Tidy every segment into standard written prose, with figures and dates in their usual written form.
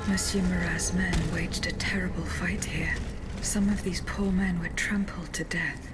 Monsieur Marat's men waged a terrible fight here. Some of these poor men were trampled to death.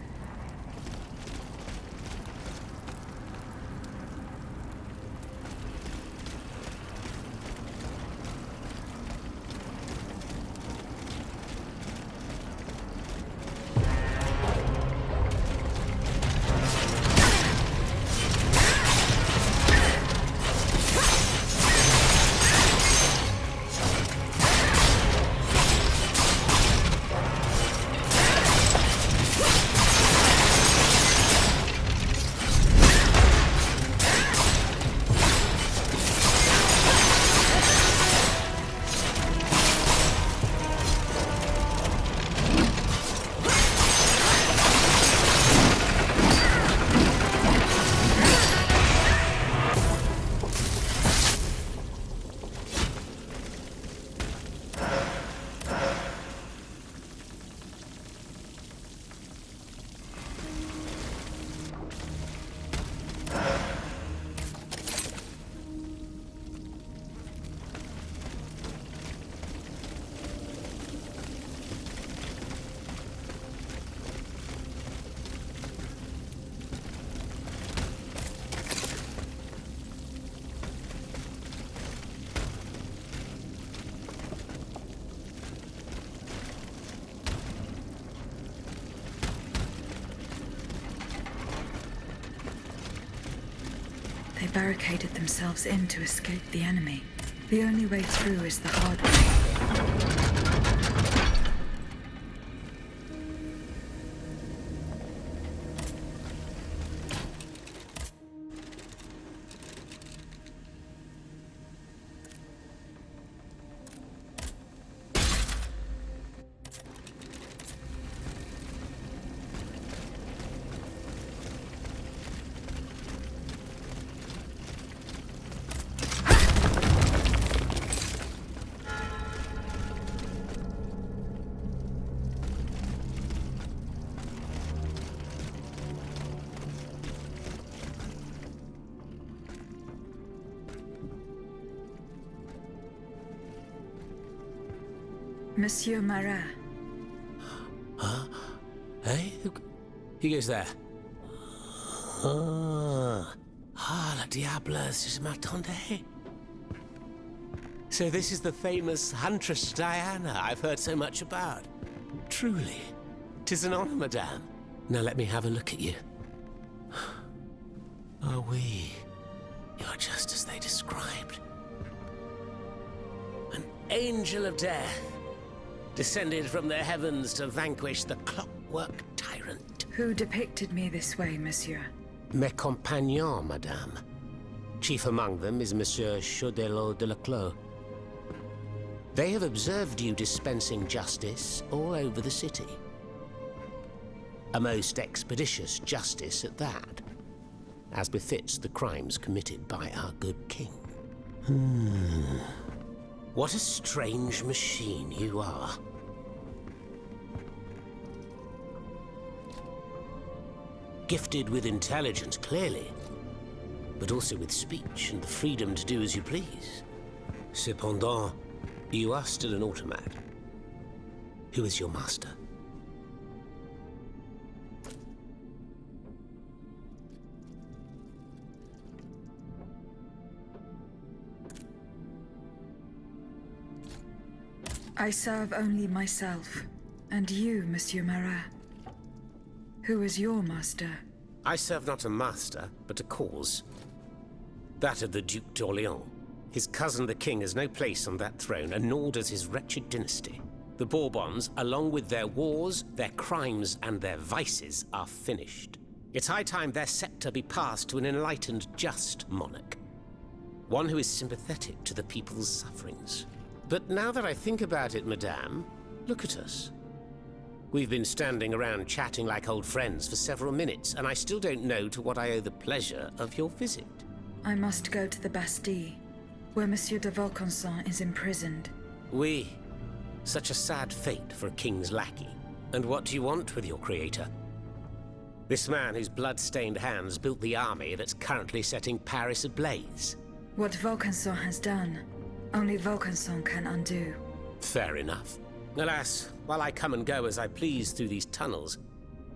They barricaded themselves in to escape the enemy. The only way through is the hard way. Monsieur Marat. Huh? Hey? Who goes there? La diable, je m'attendais. So this is the famous Huntress Diana I've heard so much about. Truly, 'tis an honor, madame. Now let me have a look at you. Oh, oui. You're just as they described. An angel of death, descended from the heavens to vanquish the clockwork tyrant. Who depicted me this way, monsieur? Mes compagnons, madame. Chief among them is Monsieur Chaudelot de la Clos. They have observed you dispensing justice all over the city. A most expeditious justice at that, as befits the crimes committed by our good king. What a strange machine you are. Gifted with intelligence, clearly, but also with speech and the freedom to do as you please. Cependant, you are still an automat. Who is your master? I serve only myself, and you, Monsieur Marat. Who is your master? I serve not a master, but a cause. That of the Duc d'Orléans. His cousin the king has no place on that throne, and nor does his wretched dynasty. The Bourbons, along with their wars, their crimes, and their vices, are finished. It's high time their scepter be passed to an enlightened, just monarch. One who is sympathetic to the people's sufferings. But now that I think about it, madame, look at us. We've been standing around chatting like old friends for several minutes, and I still don't know to what I owe the pleasure of your visit. I must go to the Bastille, where Monsieur de Vaucanson is imprisoned. Oui. Such a sad fate for a king's lackey. And what do you want with your creator? This man whose blood-stained hands built the army that's currently setting Paris ablaze. What Vaucanson has done, Only Vaucanson can undo. Fair enough. Alas, while I come and go as I please through these tunnels,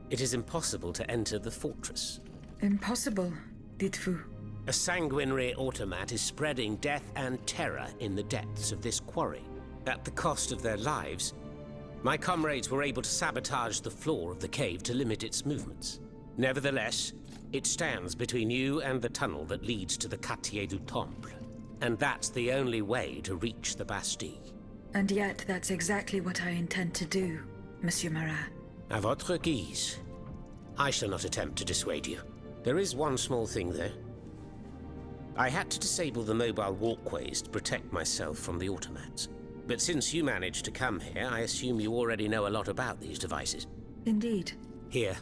it is impossible to enter the fortress. Impossible, dites-vous? A sanguinary automat is spreading death and terror in the depths of this quarry. At the cost of their lives, my comrades were able to sabotage the floor of the cave to limit its movements. Nevertheless, it stands between you and the tunnel that leads to the Quartier du Temple. And that's the only way to reach the Bastille. And yet that's exactly what I intend to do, Monsieur Marat. À votre guise. I shall not attempt to dissuade you. There is one small thing, though. I had to disable the mobile walkways to protect myself from the automats. But since you managed to come here, I assume you already know a lot about these devices. Indeed. Here.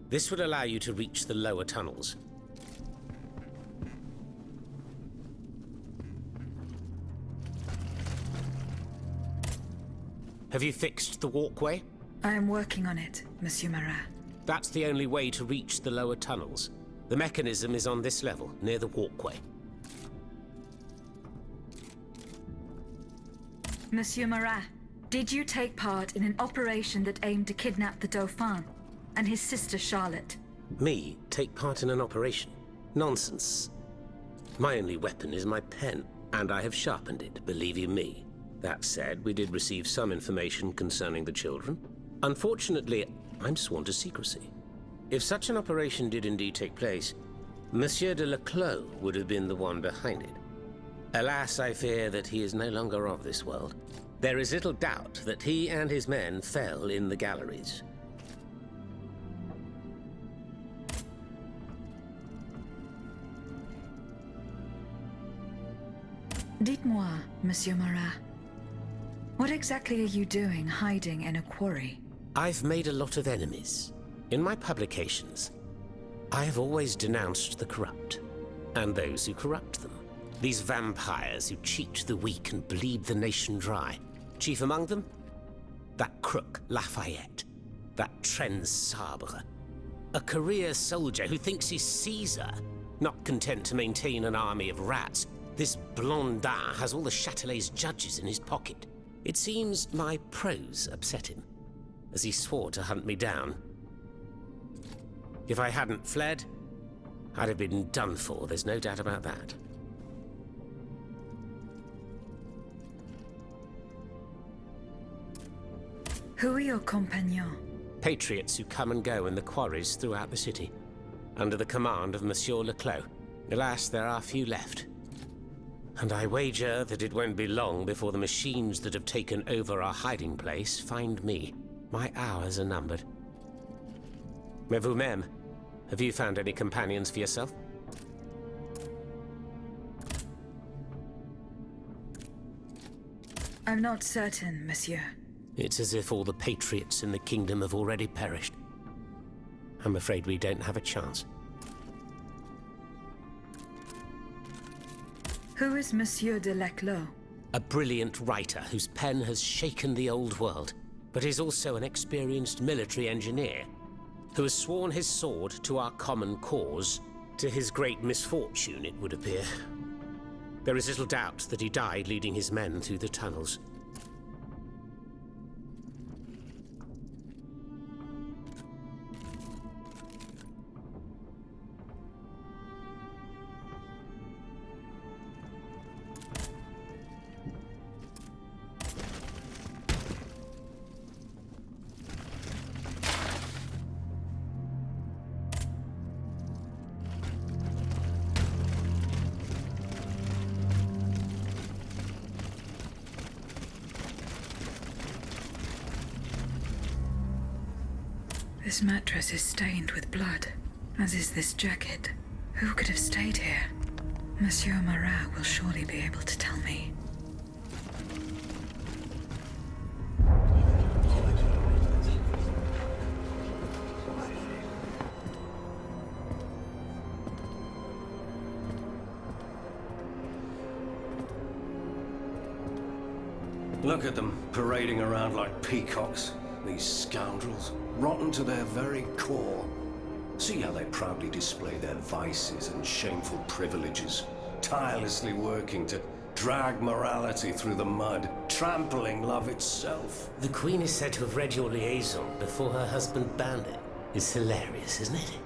This would allow you to reach the lower tunnels. Have you fixed the walkway? I am working on it, Monsieur Marat. That's the only way to reach the lower tunnels. The mechanism is on this level, near the walkway. Monsieur Marat, did you take part in an operation that aimed to kidnap the Dauphin and his sister Charlotte? Me? Take part in an operation? Nonsense. My only weapon is my pen, and I have sharpened it, believe you me. That said, we did receive some information concerning the children. Unfortunately, I'm sworn to secrecy. If such an operation did indeed take place, Monsieur de Leclos would have been the one behind it. Alas, I fear that he is no longer of this world. There is little doubt that he and his men fell in the galleries. Dites-moi, Monsieur Marat, what exactly are you doing hiding in a quarry? I've made a lot of enemies. In my publications, I have always denounced the corrupt, and those who corrupt them. These vampires who cheat the weak and bleed the nation dry. Chief among them? That crook, Lafayette. That Tren Sabre. A career soldier who thinks he's Caesar. Not content to maintain an army of rats, this Blondin has all the Châtelet's judges in his pocket. It seems my prose upset him, as he swore to hunt me down. If I hadn't fled, I'd have been done for, there's no doubt about that. Who are your compagnons? Patriots who come and go in the quarries throughout the city, under the command of Monsieur Leclos. Alas, there are few left. And I wager that it won't be long before the machines that have taken over our hiding place find me. My hours are numbered. Mais vous-même, have you found any companions for yourself? I'm not certain, Monsieur. It's as if all the patriots in the kingdom have already perished. I'm afraid we don't have a chance. Who is Monsieur de Leclos? A brilliant writer whose pen has shaken the old world, but is also an experienced military engineer who has sworn his sword to our common cause, to his great misfortune, it would appear. There is little doubt that he died leading his men through the tunnels. This mattress is stained with blood, as is this jacket. Who could have stayed here? Monsieur Marat will surely be able to tell me. Look at them, parading around like peacocks. These scoundrels, rotten to their very core. See how they proudly display their vices and shameful privileges, tirelessly working to drag morality through the mud, trampling love itself. The Queen is said to have read your liaison before her husband banned it. It's hilarious, isn't it?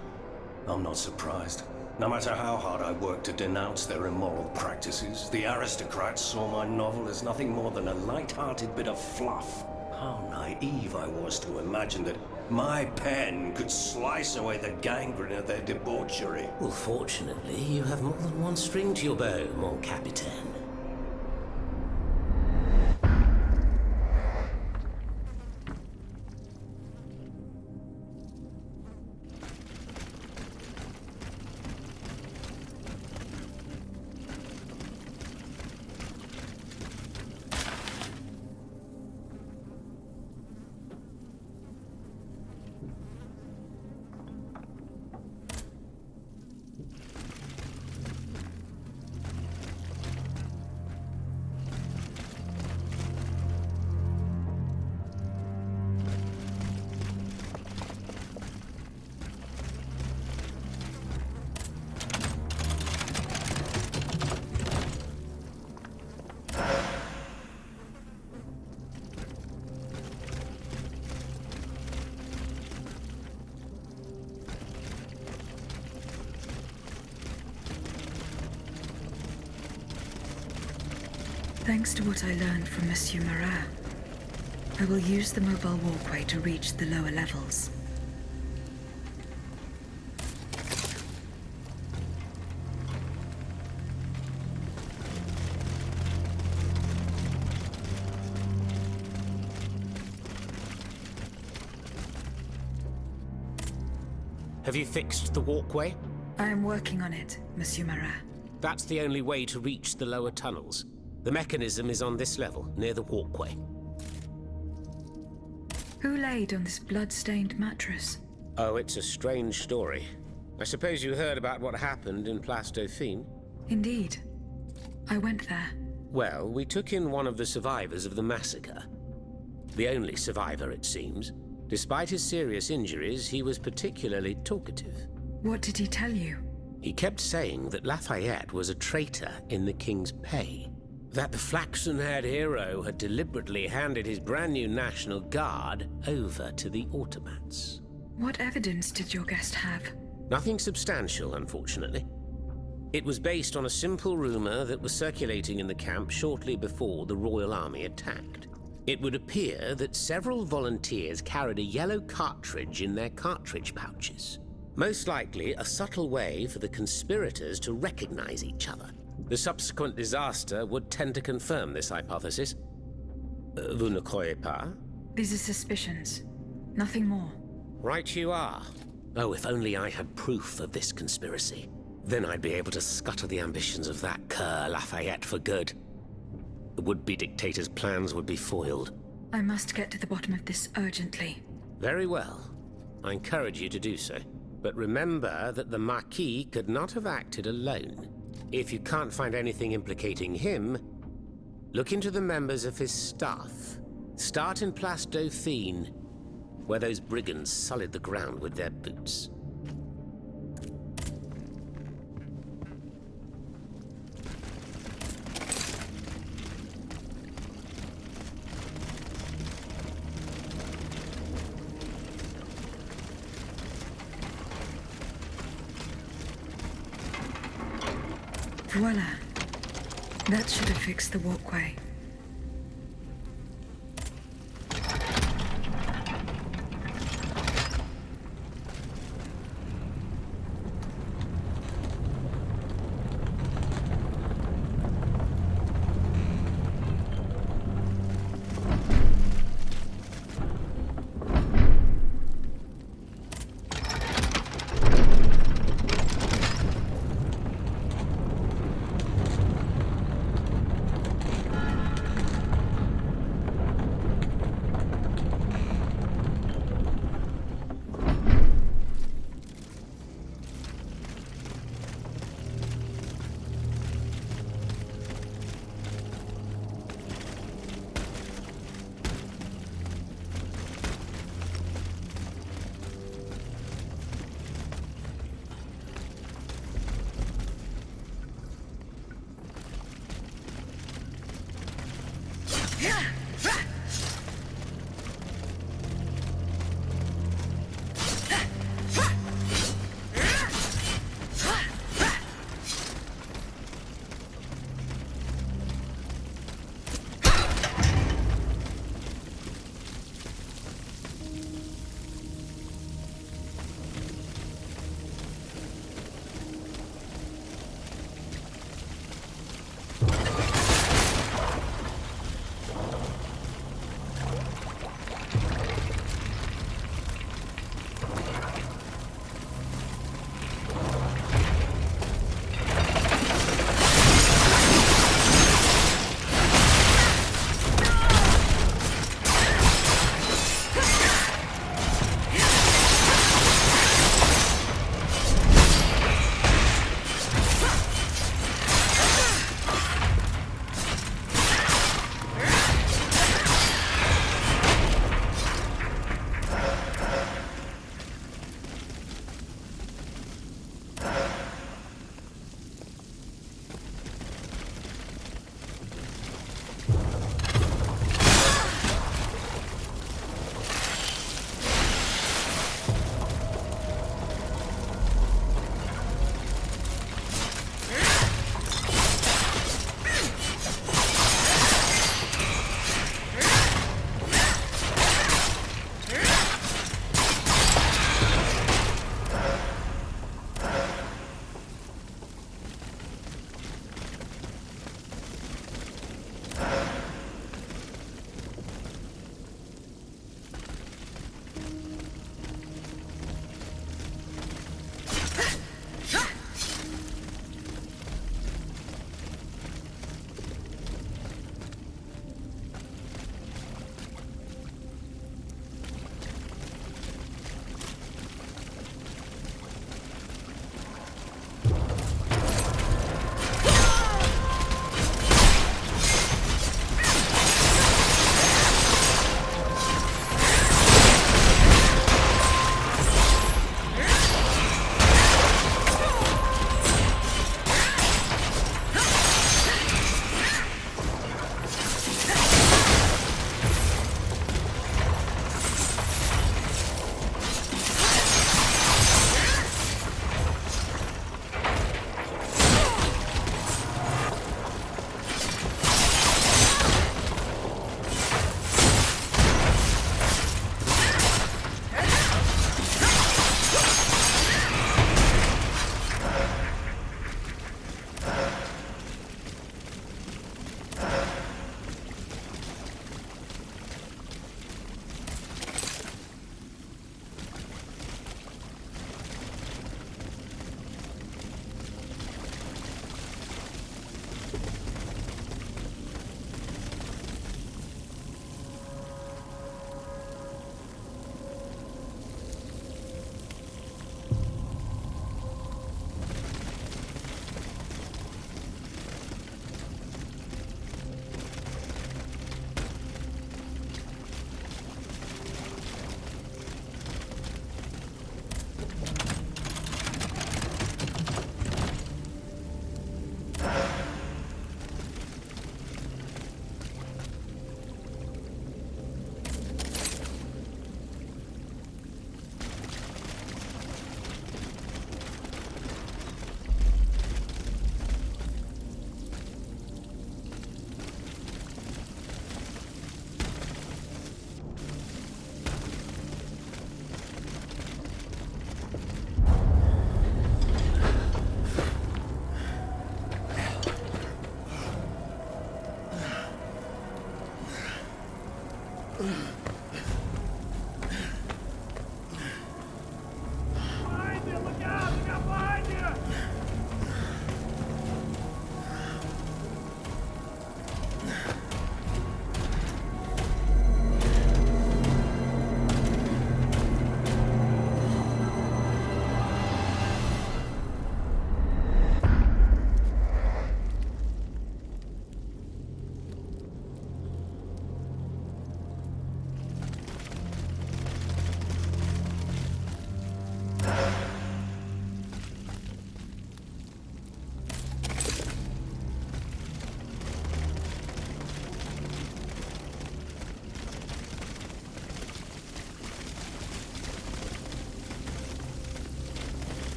I'm not surprised. No matter how hard I work to denounce their immoral practices, the aristocrats saw my novel as nothing more than a light-hearted bit of fluff. How naive I was to imagine that my pen could slice away the gangrene of their debauchery. Well, fortunately, you have more than one string to your bow, mon capitaine. Thanks to what I learned from Monsieur Marat, I will use the mobile walkway to reach the lower levels. Have you fixed the walkway? I am working on it, Monsieur Marat. That's the only way to reach the lower tunnels. The mechanism is on this level, near the walkway. Who laid on this blood-stained mattress? Oh, it's a strange story. I suppose you heard about what happened in Place Dauphine? Indeed. I went there. Well, we took in one of the survivors of the massacre. The only survivor, it seems. Despite his serious injuries, he was particularly talkative. What did he tell you? He kept saying that Lafayette was a traitor in the king's pay. That the flaxen-haired hero had deliberately handed his brand new National Guard over to the automats. What evidence did your guest have? Nothing substantial, unfortunately. It was based on a simple rumor that was circulating in the camp shortly before the Royal Army attacked. It would appear that several volunteers carried a yellow cartridge in their cartridge pouches. Most likely a subtle way for the conspirators to recognize each other. The subsequent disaster would tend to confirm this hypothesis. Vous ne croyez pas? These are suspicions. Nothing more. Right you are. Oh, if only I had proof of this conspiracy. Then I'd be able to scutter the ambitions of that cur Lafayette for good. The would-be dictator's plans would be foiled. I must get to the bottom of this urgently. Very well. I encourage you to do so. But remember that the Marquis could not have acted alone. If you can't find anything implicating him, look into the members of his staff. Start in Place Dauphine, where those brigands sullied the ground with their boots. Voila. That should have fixed the walkway.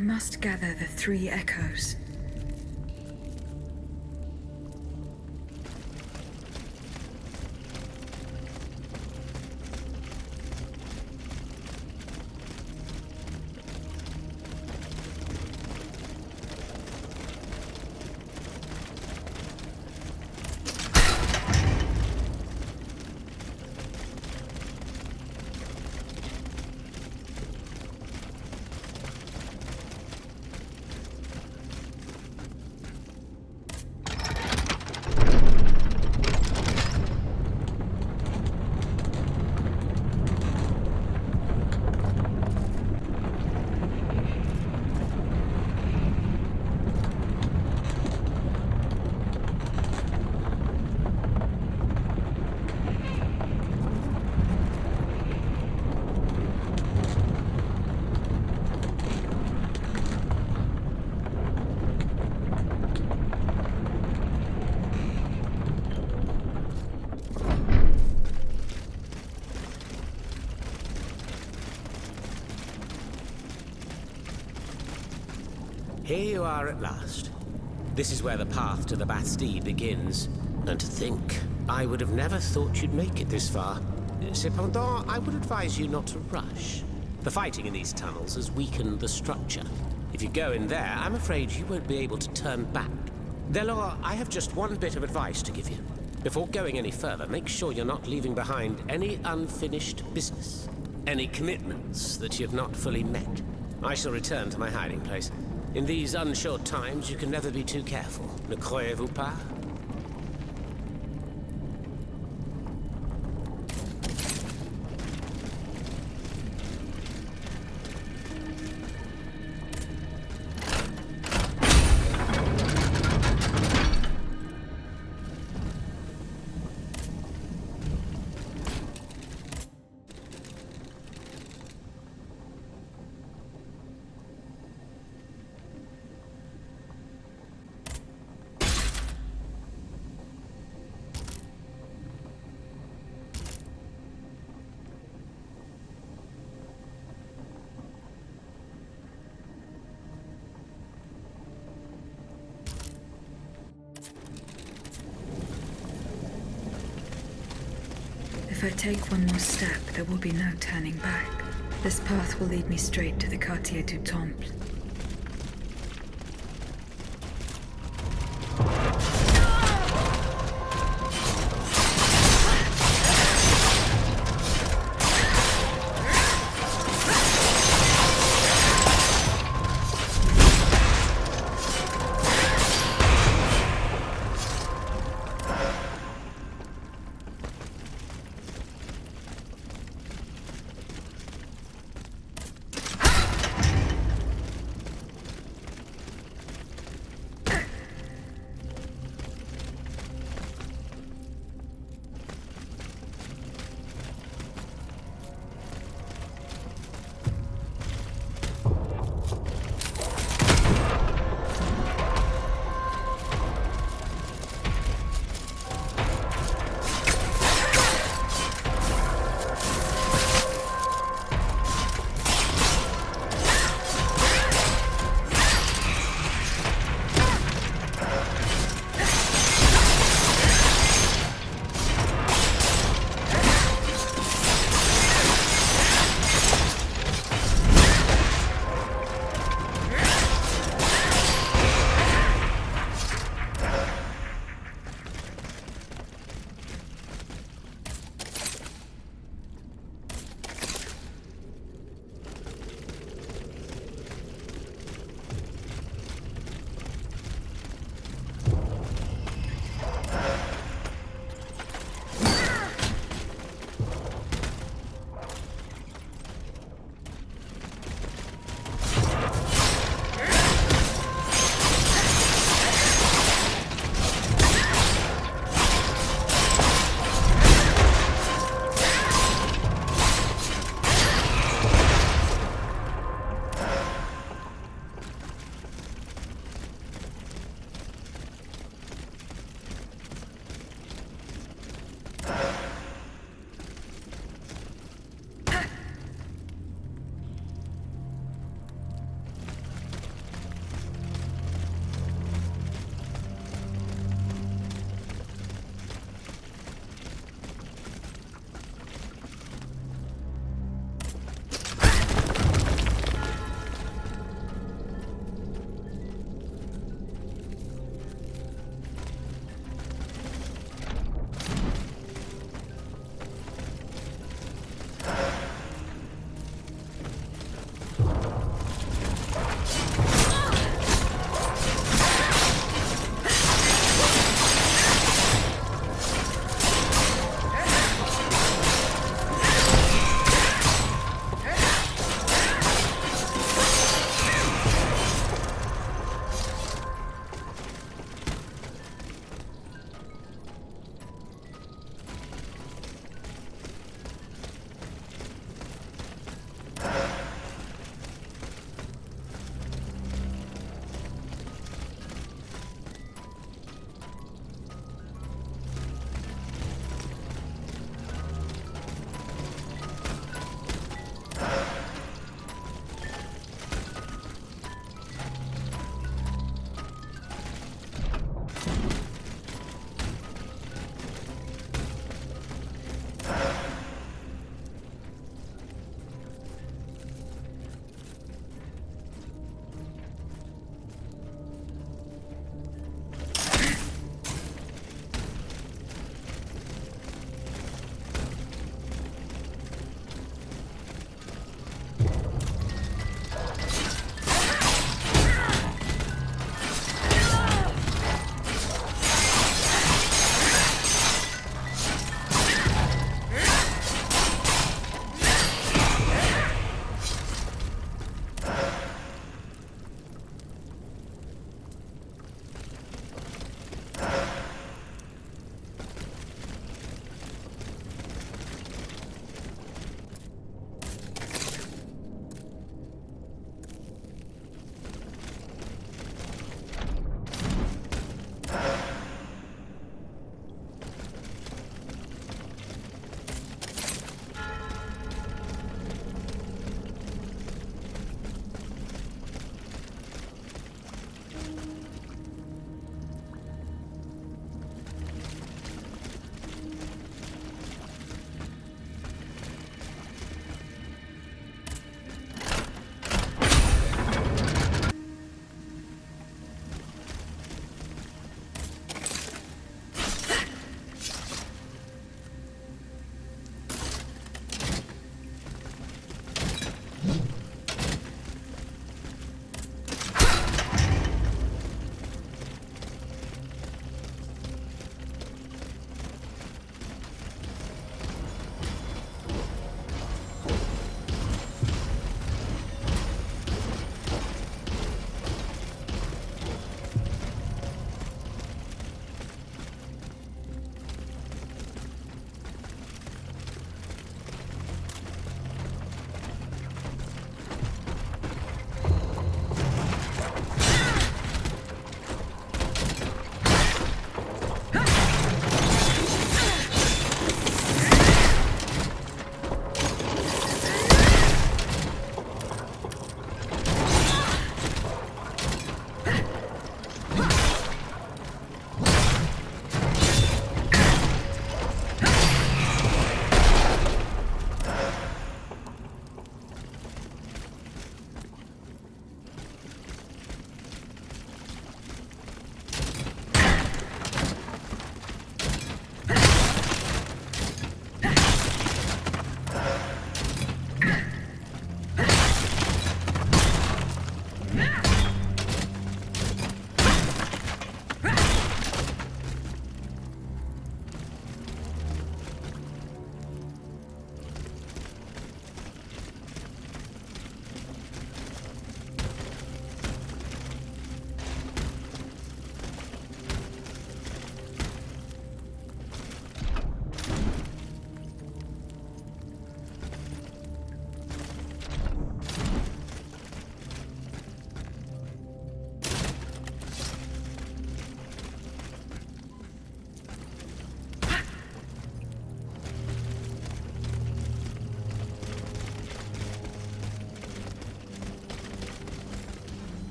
I must gather the 3 echoes. Here you are at last. This is where the path to the Bastille begins. And to think, I would have never thought you'd make it this far. Cependant, I would advise you not to rush. The fighting in these tunnels has weakened the structure. If you go in there, I'm afraid you won't be able to turn back. Delors, I have just one bit of advice to give you. Before going any further, make sure you're not leaving behind any unfinished business. Any commitments that you've not fully met. I shall return to my hiding place. In these unsure times, you can never be too careful. Ne croyez-vous pas? If I take one more step, there will be no turning back. This path will lead me straight to the Quartier du Temple.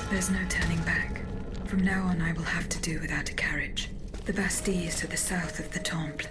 There's no turning back. From now on, I will have to do without a carriage. The Bastille is to the south of the Temple.